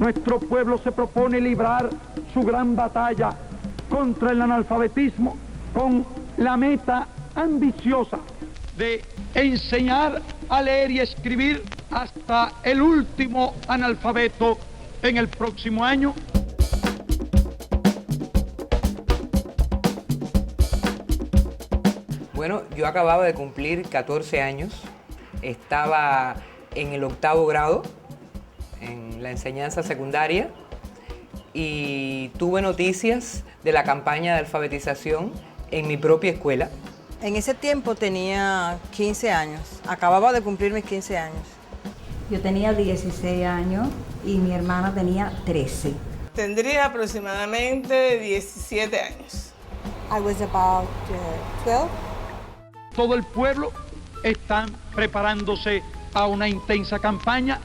Nuestro pueblo se propone librar su gran batalla contra el analfabetismo con la meta ambiciosa de enseñar a leer y escribir hasta el último analfabeto en el próximo año. Bueno, yo acababa de cumplir 14 años, estaba en el 8º grado, en la enseñanza secundaria, y tuve noticias de la campaña de alfabetización en mi propia escuela. En ese tiempo tenía 15 años, acababa de cumplir mis 15 años. Yo tenía 16 años y mi hermana tenía 13. Tendría aproximadamente 17 años. I was about 12. Todo el pueblo está preparándose a una intensa campaña.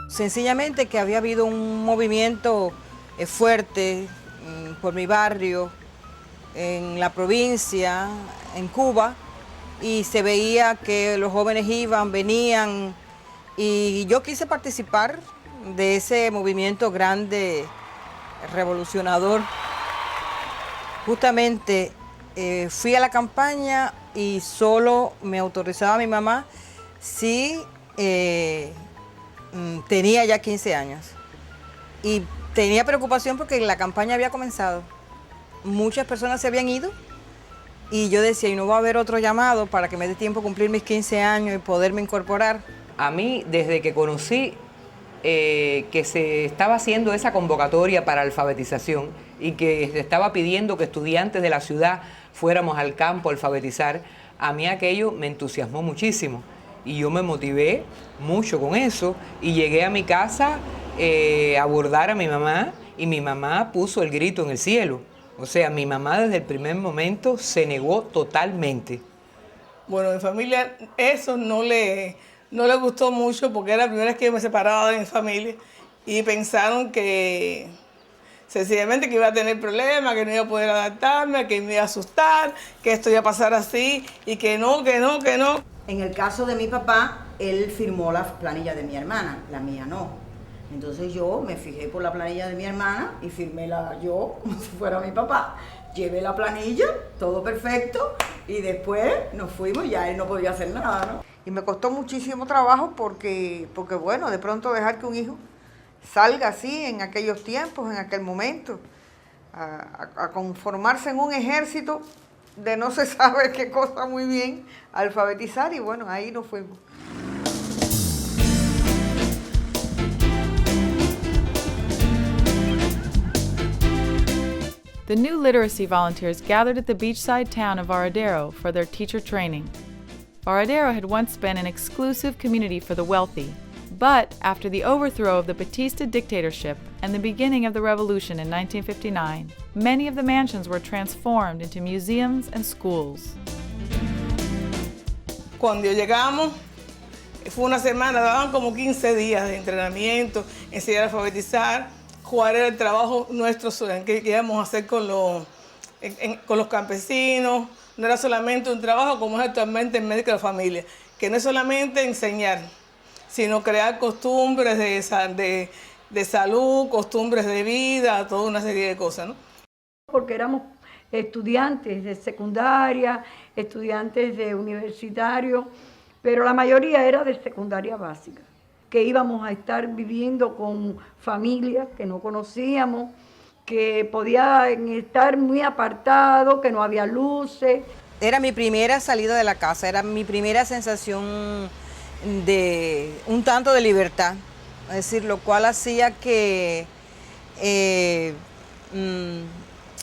Sencillamente que había habido un movimiento fuerte por mi barrio, en la provincia, en Cuba, y se veía que los jóvenes iban, venían, y yo quise participar de ese movimiento grande, revolucionador. Justamente fui a la campaña y solo me autorizaba mi mamá si tenía ya 15 años. Y tenía preocupación porque la campaña había comenzado. Muchas personas se habían ido y yo decía, ¿y no va a haber otro llamado para que me dé tiempo a cumplir mis 15 años y poderme incorporar? A mí, desde que conocí que se estaba haciendo esa convocatoria para alfabetización y que se estaba pidiendo que estudiantes de la ciudad fuéramos al campo a alfabetizar, a mí aquello me entusiasmó muchísimo y yo me motivé mucho con eso y llegué a mi casa a abordar a mi mamá y mi mamá puso el grito en el cielo. O sea, mi mamá desde el primer momento se negó totalmente. Bueno, a mi familia eso no le gustó mucho porque era la primera vez que yo me separaba de mi familia y pensaron que sencillamente que iba a tener problemas, que no iba a poder adaptarme, que me iba a asustar, que esto iba a pasar así y que no. En el caso de mi papá, él firmó la planilla de mi hermana, la mía no. Entonces yo me fijé por la planilla de mi hermana y firmé yo como si fuera mi papá. Llevé la planilla, todo perfecto, y después nos fuimos y ya él no podía hacer nada, ¿no? Y me costó muchísimo trabajo porque bueno, de pronto dejar que un hijo salga así en aquellos tiempos, en aquel momento, a conformarse en un ejército de no se sabe qué cosa muy bien, alfabetizar, y bueno, ahí nos fuimos. The new literacy volunteers gathered at the beachside town of Varadero for their teacher training. Varadero had once been an exclusive community for the wealthy, but after the overthrow of the Batista dictatorship and the beginning of the revolution in 1959, many of the mansions were transformed into museums and schools. Cuando llegamos, fue una semana, daban como 15 días de entrenamiento, enseñar a alfabetizar, cuál era el trabajo nuestro que íbamos a hacer con los campesinos. No era solamente un trabajo como es actualmente en Médico de la Familia, que no es solamente enseñar, sino crear costumbres de salud, costumbres de vida, toda una serie de cosas, ¿no? Porque éramos estudiantes de secundaria, estudiantes de universitario, pero la mayoría era de secundaria básica, que íbamos a estar viviendo con familias que no conocíamos, que podían estar muy apartados, que no había luces. Era mi primera salida de la casa, era mi primera sensación de un tanto de libertad, es decir, lo cual hacía que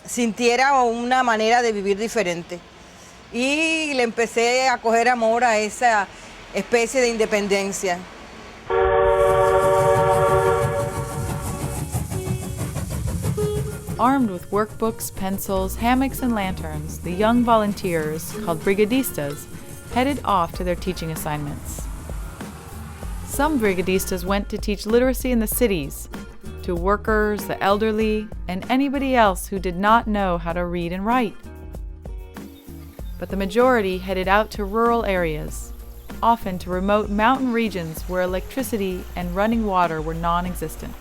sintiera una manera de vivir diferente. Y le empecé a coger amor a esa especie de independencia. Armed with workbooks, pencils, hammocks, and lanterns, the young volunteers, called brigadistas, headed off to their teaching assignments. Some brigadistas went to teach literacy in the cities, to workers, the elderly, and anybody else who did not know how to read and write. But the majority headed out to rural areas, often to remote mountain regions where electricity and running water were non-existent.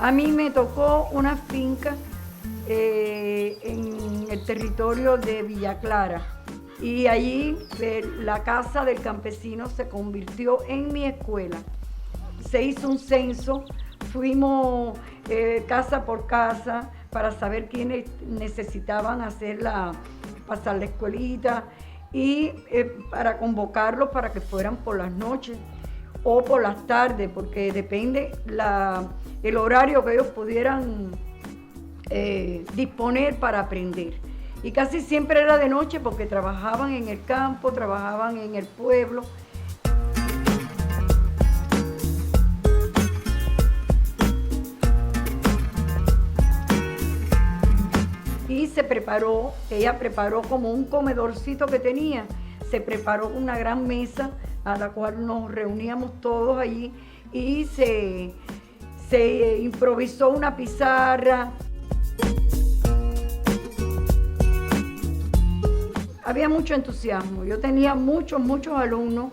A mí me tocó una finca en el territorio de Villa Clara y allí la casa del campesino se convirtió en mi escuela. Se hizo un censo, fuimos casa por casa para saber quiénes necesitaban pasar la escuelita y para convocarlos para que fueran por las noches o por las tardes, porque depende el horario que ellos pudieran disponer para aprender. Y casi siempre era de noche porque trabajaban en el campo, trabajaban en el pueblo. Y ella preparó como un comedorcito que tenía, se preparó una gran mesa a la cual nos reuníamos todos allí y se improvisó una pizarra. Había mucho entusiasmo, yo tenía muchos alumnos.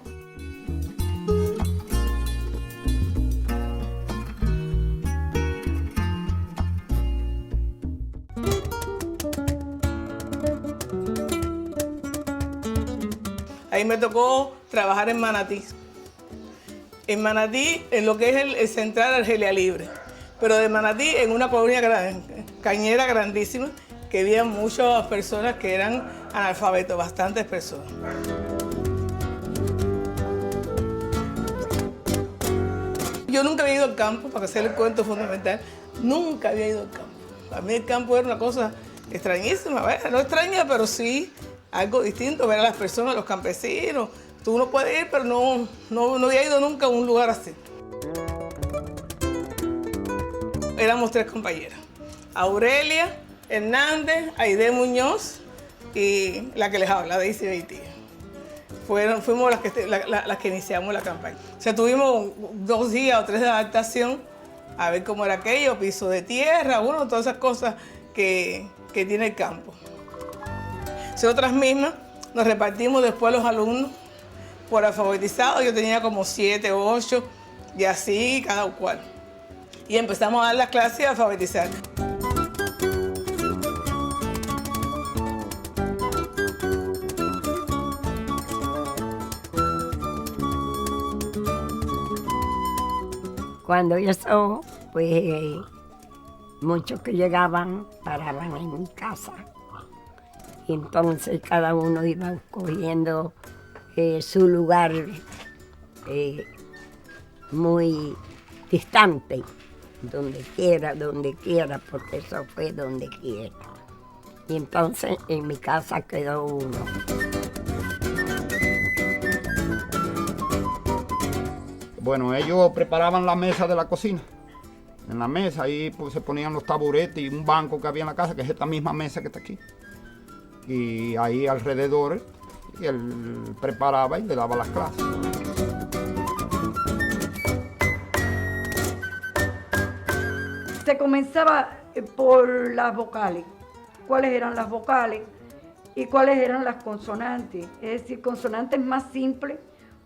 Ahí me tocó trabajar en Manatí. En Manatí, en lo que es el Central Argelia Libre. Pero de Manatí, en una colonia cañera grandísima, que había muchas personas que eran analfabetos, bastantes personas. Yo nunca había ido al campo, para hacer el cuento fundamental, nunca había ido al campo. Para mí el campo era una cosa extrañísima, ¿verdad? No extraña, pero sí algo distinto, ver a las personas, los campesinos. Tú no puedes ir, pero no había ido nunca a un lugar así. Éramos 3 compañeras. Aurelia Hernández, Aide Muñoz y la que les habla, Daisy Beitía. Fuimos las que iniciamos la campaña. O sea, tuvimos 2 días o 3 de adaptación a ver cómo era aquello, piso de tierra, todas esas cosas que tiene el campo. Nosotras mismas nos repartimos después los alumnos por alfabetizados. Yo tenía como 7 o 8 y así cada cual. Y empezamos a dar las clases y a alfabetizar. Cuando eso, pues muchos que llegaban paraban en mi casa. Y entonces cada uno iba escogiendo su lugar muy distante, donde quiera, porque eso fue donde quiera. Y entonces en mi casa quedó uno. Bueno, ellos preparaban la mesa de la cocina. En la mesa ahí pues, se ponían los taburetes y un banco que había en la casa, que es esta misma mesa que está aquí. Y ahí alrededor, y él preparaba y le daba las clases. Se comenzaba por las vocales. ¿Cuáles eran las vocales y cuáles eran las consonantes? Es decir, consonantes más simples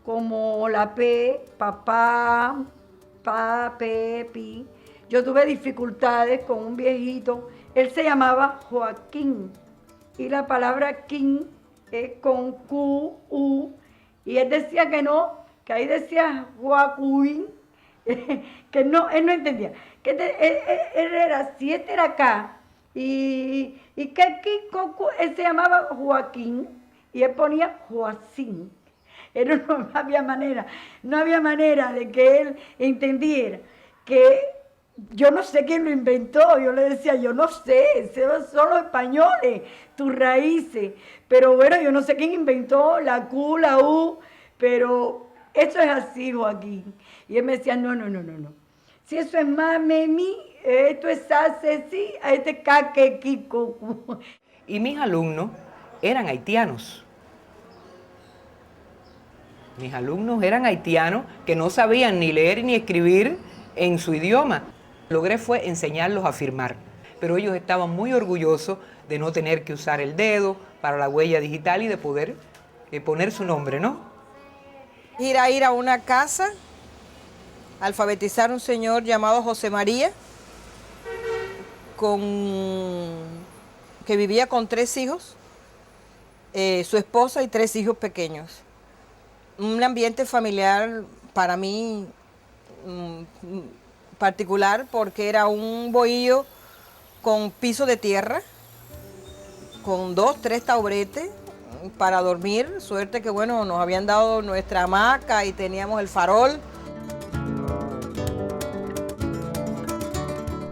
como la P, papá, pa, pe, pi. Yo tuve dificultades con un viejito, él se llamaba Joaquín y la palabra quín es con Q, U, y él decía que no, que ahí decía Joaquín, que no, él no entendía. Que él era, si este era acá, y que aquí él se llamaba Joaquín, y él ponía Joacín. No había manera de que él entendiera que yo no sé quién lo inventó. Yo le decía, yo no sé, son los españoles, tus raíces. Pero bueno, yo no sé quién inventó la Q, la U, pero eso es así, Joaquín. Y él me decía, no. Si eso es mami, esto es hace, sí, a este caque, kiko. Y mis alumnos eran haitianos. Mis alumnos eran haitianos que no sabían ni leer ni escribir en su idioma. Logré fue enseñarlos a firmar, pero ellos estaban muy orgullosos de no tener que usar el dedo para la huella digital y de poder poner su nombre, ¿no? Ir a una casa, alfabetizar a un señor llamado José María, que vivía con 3 hijos, su esposa y 3 hijos pequeños. Un ambiente familiar para mí particular porque era un bohío con piso de tierra, con 2, 3 taburetes para dormir. Suerte que bueno, nos habían dado nuestra hamaca y teníamos el farol.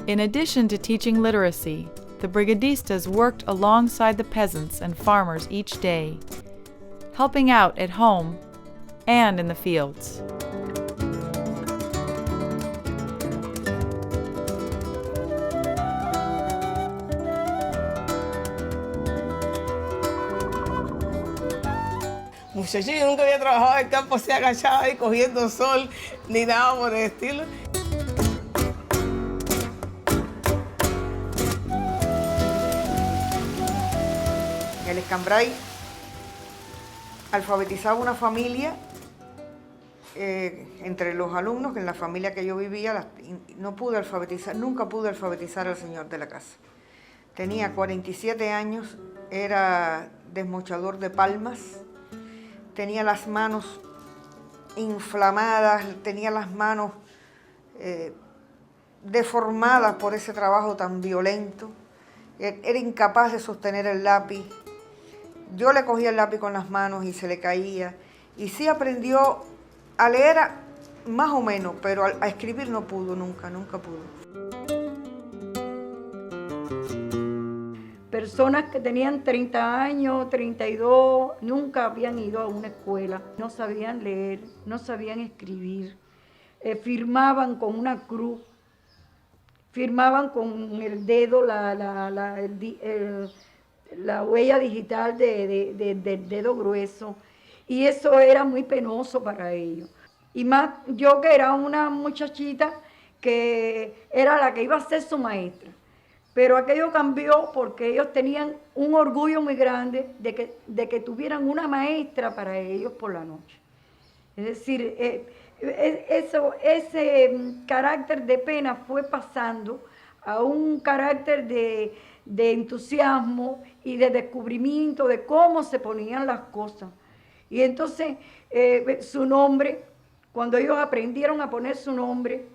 In addition to teaching literacy, the brigadistas worked alongside the peasants and farmers each day, helping out at home and in the fields. Muchachos, yo nunca había trabajado en el campo así agachada ahí cogiendo sol, ni nada por el estilo. El Escambray alfabetizaba una familia entre los alumnos, que en la familia que yo vivía no pude alfabetizar, nunca pude alfabetizar al señor de la casa. Tenía 47 años, era desmochador de palmas, tenía las manos inflamadas, tenía las manos deformadas por ese trabajo tan violento, era incapaz de sostener el lápiz. Yo le cogía el lápiz con las manos y se le caía. Y sí aprendió a leer más o menos, pero a escribir no pudo, nunca pudo. Personas que tenían 30 años, 32, nunca habían ido a una escuela, no sabían leer, no sabían escribir, firmaban con una cruz, firmaban con el dedo la huella digital del dedo grueso, y eso era muy penoso para ellos. Y más yo, que era una muchachita que era la que iba a ser su maestra. Pero aquello cambió porque ellos tenían un orgullo muy grande de que tuvieran una maestra para ellos por la noche. Es decir, ese carácter de pena fue pasando a un carácter de entusiasmo y de descubrimiento de cómo se ponían las cosas. Y entonces su nombre, cuando ellos aprendieron a poner su nombre,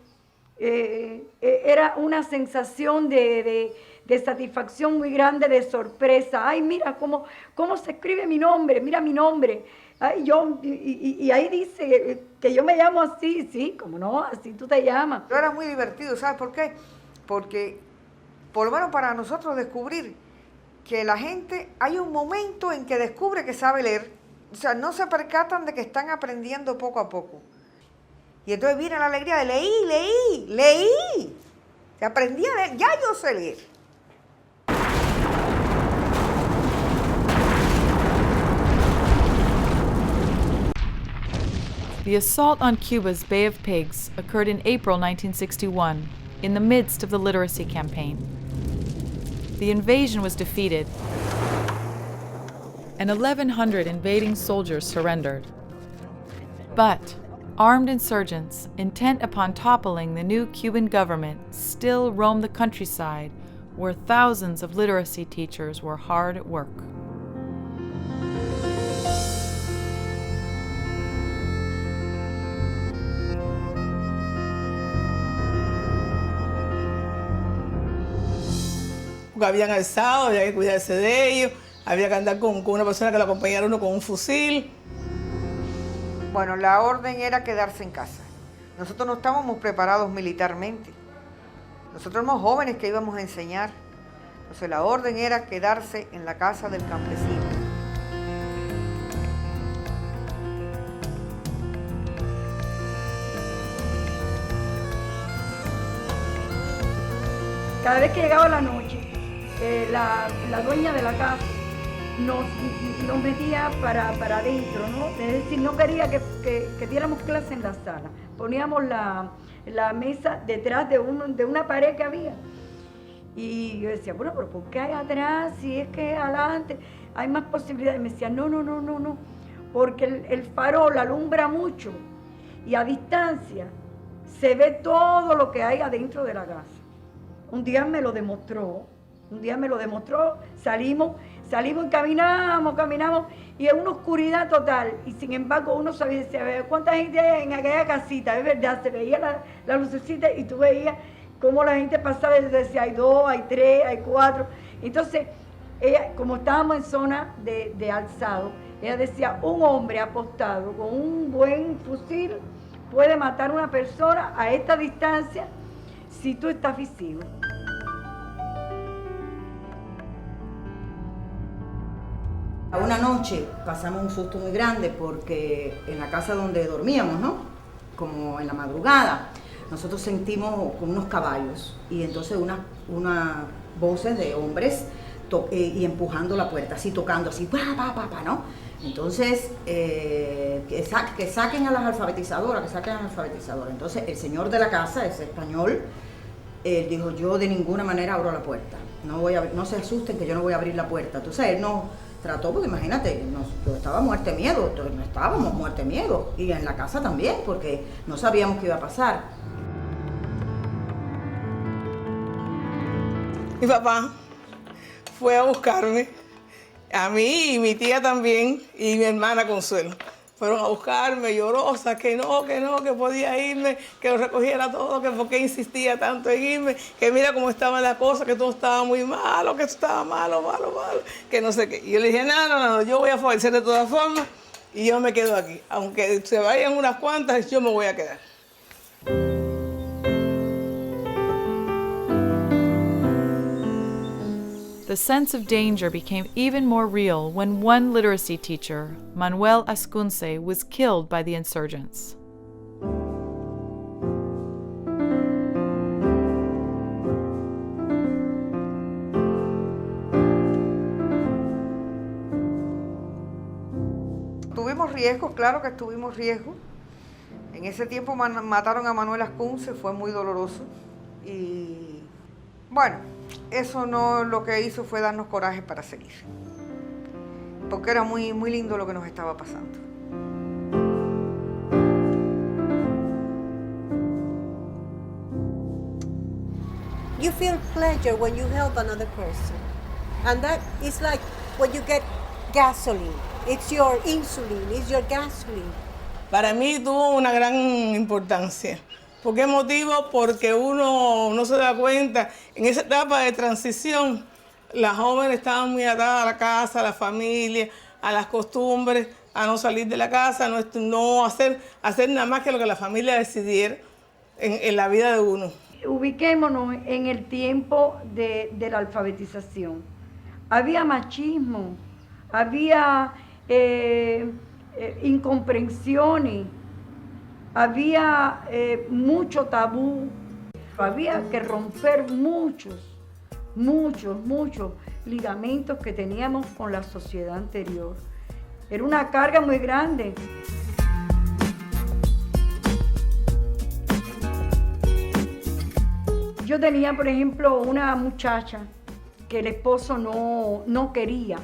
era una sensación de satisfacción muy grande, de sorpresa. Ay, mira cómo se escribe mi nombre, mira mi nombre. Ay, y ahí dice que yo me llamo así, sí, como no, así tú te llamas. Pero era muy divertido, ¿sabes por qué? Porque, por lo menos para nosotros, descubrir que la gente, hay un momento en que descubre que sabe leer, o sea, no se percatan de que están aprendiendo poco a poco. Y entonces viene la alegría de leí. Se aprendí a leer, ya yo sé leer. The assault on Cuba's Bay of Pigs occurred in April 1961, in the midst of the literacy campaign. The invasion was defeated, and 1,100 invading soldiers surrendered. But armed insurgents, intent upon toppling the new Cuban government, still roamed the countryside, where thousands of literacy teachers were hard at work. Porque habían alzado, había que cuidarse de ellos, había que andar con una persona que lo acompañara uno con un fusil. Bueno, la orden era quedarse en casa. Nosotros no estábamos preparados militarmente. Nosotros éramos jóvenes que íbamos a enseñar. Entonces la orden era quedarse en la casa del campesino. Cada vez que llegaba la noche, la dueña de la casa nos metía para adentro, ¿no? Es decir, no quería que diéramos clase en la sala. Poníamos la mesa detrás de una pared que había. Y yo decía, bueno, pero ¿por qué hay atrás? Si es que adelante hay más posibilidades. Y me decía, no, porque el farol alumbra mucho y a distancia se ve todo lo que hay adentro de la casa. Un día me lo demostró, salimos y caminamos y en una oscuridad total. Y sin embargo uno sabía, decía, ¿cuánta gente hay en aquella casita? Es verdad, se veía la lucecita y tú veías cómo la gente pasaba y decía, hay 2, hay 3, hay 4. Entonces, ella, como estábamos en zona de alzado, ella decía, un hombre apostado con un buen fusil puede matar a una persona a esta distancia si tú estás visible. Una noche pasamos un susto muy grande porque en la casa donde dormíamos, ¿no? Como en la madrugada, nosotros sentimos como unos caballos y entonces unas voces de hombres y empujando la puerta, así tocando, así, ¿no? Entonces, que saquen a las alfabetizadoras, Entonces, el señor de la casa, ese español, dijo, yo de ninguna manera abro la puerta. No se asusten que yo no voy a abrir la puerta. Entonces, él no trató, porque imagínate, yo estaba muerte de miedo, estábamos muerte de miedo. Y en la casa también, porque no sabíamos qué iba a pasar. Mi papá fue a buscarme, a mí y mi tía también, y mi hermana Consuelo. Fueron a buscarme, llorosa, que podía irme, que lo recogiera todo, que por qué insistía tanto en irme, que mira cómo estaba la cosa, que todo estaba muy malo, que estaba malo, que no sé qué. Y yo le dije, no, yo voy a favorecer de todas formas y yo me quedo aquí. Aunque se vayan unas cuantas, yo me voy a quedar. The sense of danger became even more real when one literacy teacher, Manuel Ascunce, was killed by the insurgents. Tuvimos riesgos, claro que tuvimos riesgos. En ese tiempo mataron a Manuel Ascunce, fue muy doloroso. Y bueno, eso no lo que hizo fue darnos coraje para seguir. Porque era muy lindo lo que nos estaba pasando. You feel pleasure when you help another person. And that is like when you get gasoline. It's your insulin, it's your gasoline. Para mí tuvo una gran importancia. ¿Por qué motivo? Porque uno no se da cuenta, en esa etapa de transición, las jóvenes estaban muy atadas a la casa, a la familia, a las costumbres, a no salir de la casa, no hacer nada más que lo que la familia decidiera en la vida de uno. Ubiquémonos en el tiempo de la alfabetización. Había machismo, había incomprensiones, había mucho tabú, había que romper muchos ligamentos que teníamos con la sociedad anterior. Era una carga muy grande. Yo tenía, por ejemplo, una muchacha que el esposo no quería,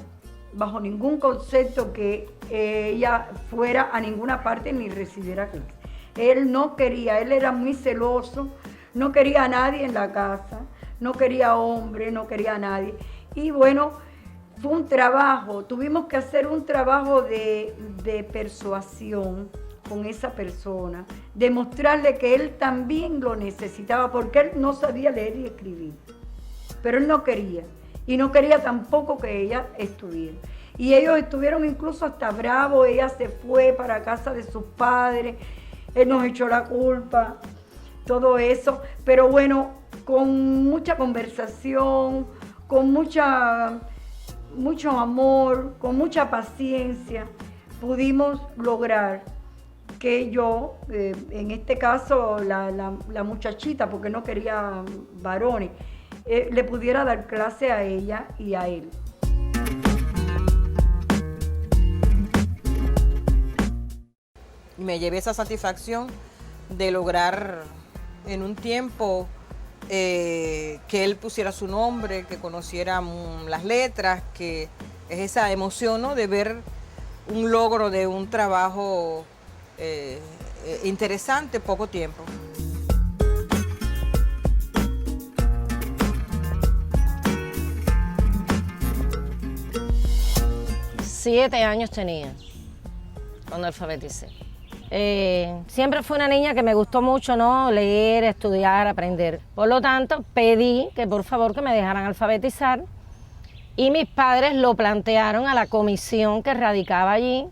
bajo ningún concepto, que ella fuera a ninguna parte ni recibiera clases. Él no quería, él era muy celoso, no quería a nadie en la casa, no quería hombre, no quería a nadie. Y bueno, fue un trabajo, tuvimos que hacer un trabajo de persuasión con esa persona, demostrarle que él también lo necesitaba, porque él no sabía leer y escribir, pero él no quería, y no quería tampoco que ella estuviera. Y ellos estuvieron incluso hasta bravos, ella se fue para casa de sus padres, él nos echó la culpa, todo eso, pero bueno, con mucha conversación, con mucho amor, con mucha paciencia, pudimos lograr que yo, en este caso la muchachita, porque no quería varones, le pudiera dar clase a ella y a él. Y me llevé esa satisfacción de lograr en un tiempo que él pusiera su nombre, que conociera las letras, que es esa emoción, ¿no?, de ver un logro de un trabajo interesante, poco tiempo. Siete años tenía cuando alfabeticé. Siempre fui una niña que me gustó mucho, ¿no?, leer, estudiar, aprender. Por lo tanto, pedí que por favor que me dejaran alfabetizar y mis padres lo plantearon a la comisión que radicaba allí.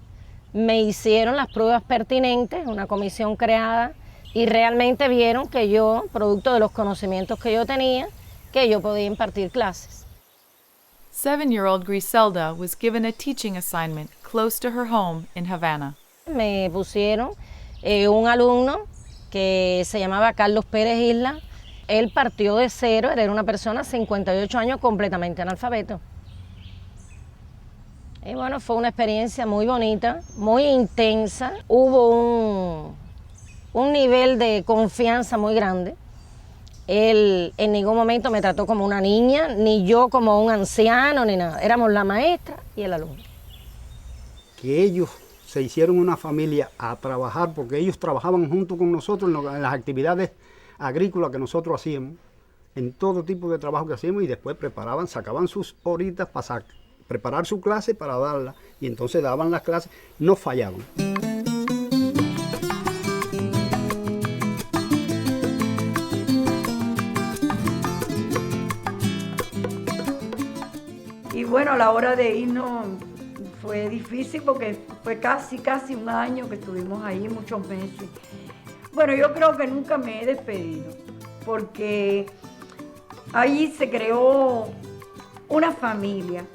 Me hicieron las pruebas pertinentes, una comisión creada, y realmente vieron que yo, producto de los conocimientos que yo tenía, que yo podía impartir clases. 7-year-old Griselda was given a teaching assignment close to her home in Havana. Me pusieron un alumno que se llamaba Carlos Pérez Isla. Él partió de cero, él era una persona de 58 años completamente analfabeto. Y bueno, fue una experiencia muy bonita, muy intensa. Hubo un nivel de confianza muy grande. Él en ningún momento me trató como una niña, ni yo como un anciano, ni nada. Éramos la maestra y el alumno. Que ellos se hicieron una familia a trabajar, porque ellos trabajaban junto con nosotros en las actividades agrícolas que nosotros hacíamos, en todo tipo de trabajo que hacíamos, y después sacaban sus horitas para preparar su clase para darla, y entonces daban las clases, no fallaban. Y bueno, a la hora de irnos fue difícil porque fue casi un año que estuvimos ahí, muchos meses. Bueno, yo creo que nunca me he despedido porque ahí se creó una familia.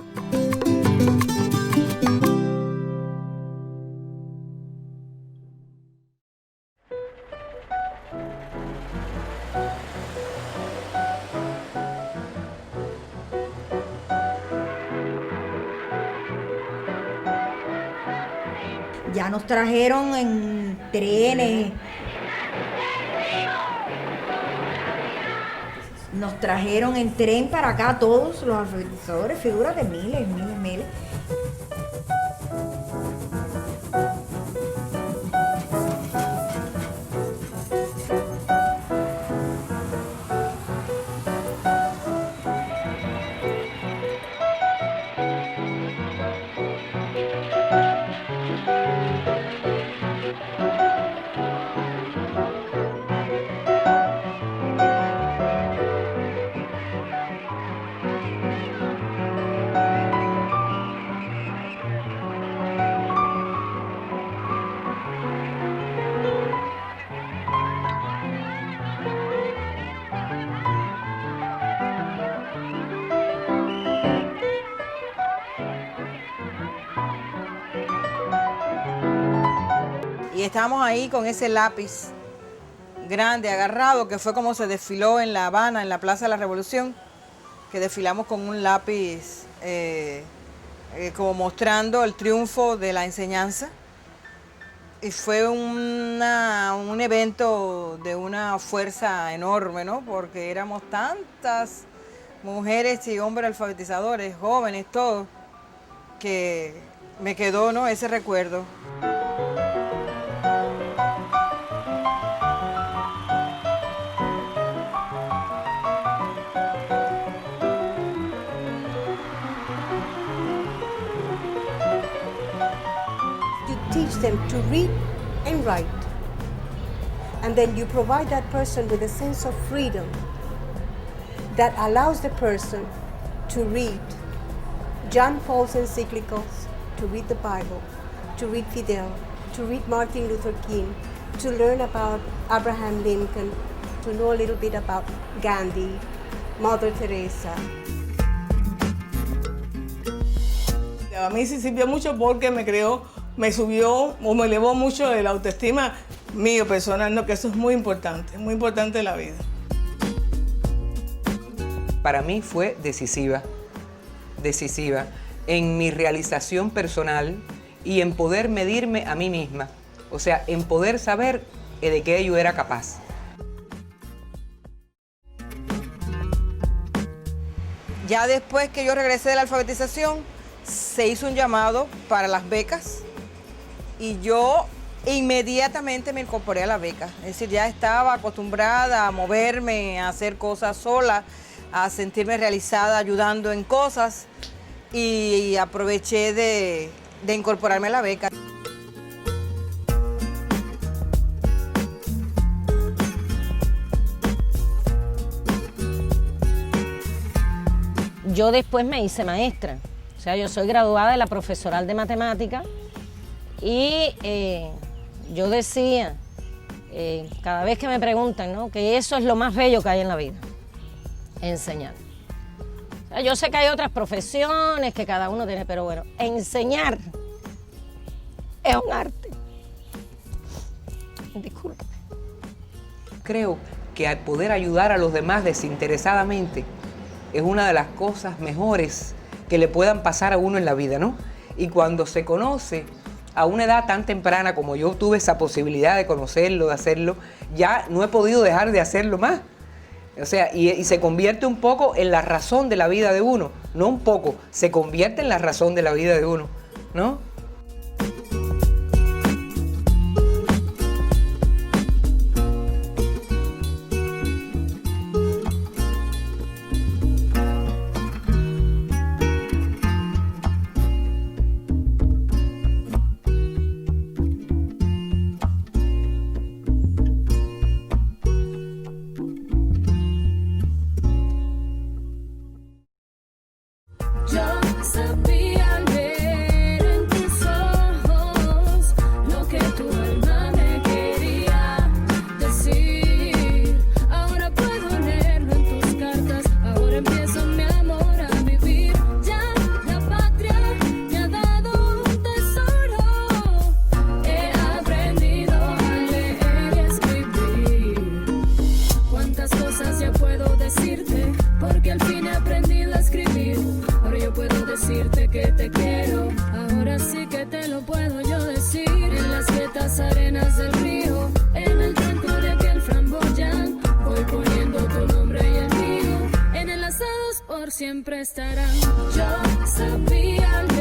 Ya nos trajeron en trenes. Nos trajeron en tren para acá todos los alfabetizadores, figúrate, miles. Y estábamos ahí con ese lápiz grande, agarrado, que fue como se desfiló en La Habana, en la Plaza de la Revolución, que desfilamos con un lápiz como mostrando el triunfo de la enseñanza. Y fue un evento de una fuerza enorme, ¿no? Porque éramos tantas mujeres y hombres alfabetizadores, jóvenes, todos, que me quedó, ¿no?, ese recuerdo. Teach them to read and write. And then you provide that person with a sense of freedom that allows the person to read John Paul's encyclicals, to read the Bible, to read Fidel, to read Martin Luther King, to learn about Abraham Lincoln, to know a little bit about Gandhi, Mother Teresa. A mí sí sirvió mucho porque me subió o me elevó mucho la autoestima mío personal, ¿no? Que eso es muy importante en la vida. Para mí fue decisiva en mi realización personal y en poder medirme a mí misma O sea, en poder saber de qué yo era capaz. Ya después que yo regresé de la alfabetización, se hizo un llamado para las becas y yo inmediatamente me incorporé a la beca. Es decir, ya estaba acostumbrada a moverme, a hacer cosas sola, a sentirme realizada ayudando en cosas y aproveché de incorporarme a la beca. Yo después me hice maestra, o sea, yo soy graduada de la profesoral de matemática y yo decía, cada vez que me preguntan, ¿no?, que eso es lo más bello que hay en la vida, enseñar. O sea, yo sé que hay otras profesiones que cada uno tiene, pero bueno, enseñar es un arte. Disculpe. Creo que al poder ayudar a los demás desinteresadamente es una de las cosas mejores que le puedan pasar a uno en la vida, ¿no? Y cuando se conoce a una edad tan temprana como yo tuve esa posibilidad de conocerlo, de hacerlo, ya no he podido dejar de hacerlo más. O sea, y se convierte un poco en la razón de la vida de uno, no un poco, se convierte en la razón de la vida de uno, ¿no? decirte que te quiero. Ahora sí que te lo puedo yo decir. En las quietas arenas del río, en el tronco de aquel framboyán, voy poniendo tu nombre y el mío. En enlazados por siempre estarán. Yo sabía.